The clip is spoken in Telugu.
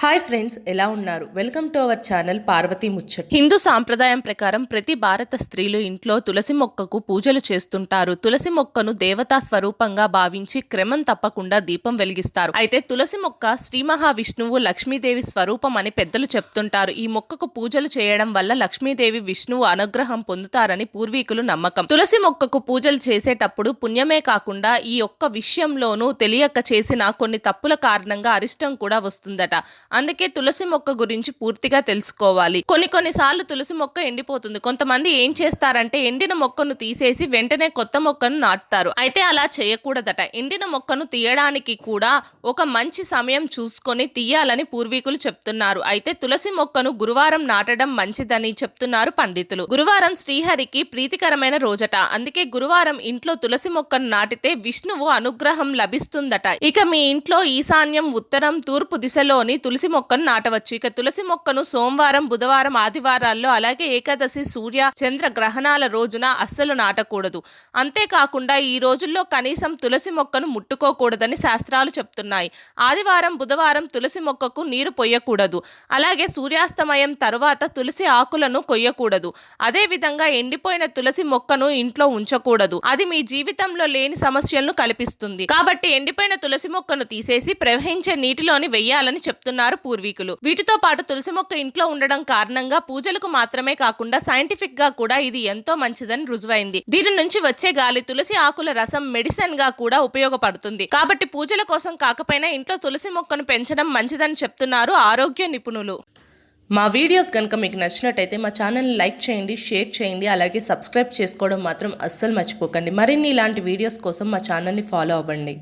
హాయ్ ఫ్రెండ్స్, ఎలా ఉన్నారు? Welcome to our channel Parvathi Muchchat. Hindu సాంప్రదాయం ప్రకారం ప్రతి భారత స్త్రీలు ఇంట్లో తులసి మొక్కకు పూజలు చేస్తుంటారు. తులసి మొక్కను దేవతా స్వరూపంగా భావించి క్రమం తప్పకుండా దీపం వెలిగిస్తారు. అయితే తులసి మొక్క శ్రీ మహావిష్ణువు లక్ష్మీదేవి స్వరూపం అని పెద్దలు చెప్తుంటారు. ఈ మొక్కకు పూజలు చేయడం వల్ల లక్ష్మీదేవి విష్ణువు అనుగ్రహం పొందుతారని పూర్వీకులు నమ్మకం. తులసి మొక్కకు పూజలు చేసేటప్పుడు పుణ్యమే కాకుండా ఈ ఒక్క విషయంలోనూ తెలియక చేసిన కొన్ని తప్పుల కారణంగా అరిష్టం కూడా వస్తుందట. అందుకే తులసి మొక్క గురించి పూర్తిగా తెలుసుకోవాలి. కొన్నిసార్లు తులసి మొక్క ఎండిపోతుంది. కొంతమంది ఏం చేస్తారంటే ఎండిన మొక్కను తీసేసి వెంటనే కొత్త మొక్కను నాటుతారు. అయితే అలా చేయకూడదట. ఎండిన మొక్కను తీయడానికి కూడా ఒక మంచి సమయం చూసుకొని తీయాలని పూర్వీకులు చెప్తున్నారు. అయితే తులసి మొక్కను గురువారం నాటడం మంచిదని చెప్తున్నారు పండితులు. గురువారం శ్రీహరికి ప్రీతికరమైన రోజట. అందుకే గురువారం ఇంట్లో తులసి మొక్కను నాటితే విష్ణువు అనుగ్రహం లభిస్తుందట. ఇక మీ ఇంట్లో ఈశాన్యం, ఉత్తరం, తూర్పు దిశలోని తులసి మొక్కను నాటవచ్చు. ఇక తులసి మొక్కను సోమవారం, బుధవారం, ఆదివారాల్లో అలాగే ఏకాదశి, సూర్య చంద్ర గ్రహణాల రోజున అస్సలు నాటకూడదు. అంతేకాకుండా ఈ రోజుల్లో కనీసం తులసి మొక్కను ముట్టుకోకూడదని శాస్త్రాలు చెప్తున్నాయి. ఆదివారం, బుధవారం తులసి మొక్కకు నీరు పొయ్యకూడదు. అలాగే సూర్యాస్తమయం తరువాత తులసి ఆకులను కొయ్యకూడదు. అదే విధంగా ఎండిపోయిన తులసి మొక్కను ఇంట్లో ఉంచకూడదు. అది మీ జీవితంలో లేని సమస్యలను కల్పిస్తుంది. కాబట్టి ఎండిపోయిన తులసి మొక్కను తీసేసి ప్రవహించే నీటిలోని వెయ్యాలని చెప్తున్నారు పూర్వీకులు. వీటితో పాటు తులసి మొక్క ఇంట్లో ఉండడం కారణంగా పూజలకు మాత్రమే కాకుండా సైంటిఫిక్ గా కూడా ఇది ఎంతో మంచిదని రుజువైంది. దీని నుంచి వచ్చే గాలి, తులసి ఆకుల రసం మెడిసిన్ గా కూడా ఉపయోగపడుతుంది. కాబట్టి పూజల కోసం కాకపోయినా ఇంట్లో తులసి మొక్కను పెంచడం మంచిదని చెప్తున్నారు ఆరోగ్య నిపుణులు. మా వీడియోస్ కనుక మీకు నచ్చినట్టయితే మా ఛానల్ని లైక్ చేయండి, షేర్ చేయండి, అలాగే సబ్స్క్రైబ్ చేసుకోవడం మాత్రం అస్సలు మర్చిపోకండి. మరిన్ని ఇలాంటి వీడియోస్ కోసం మా ఛానల్ని ఫాలో అవ్వండి.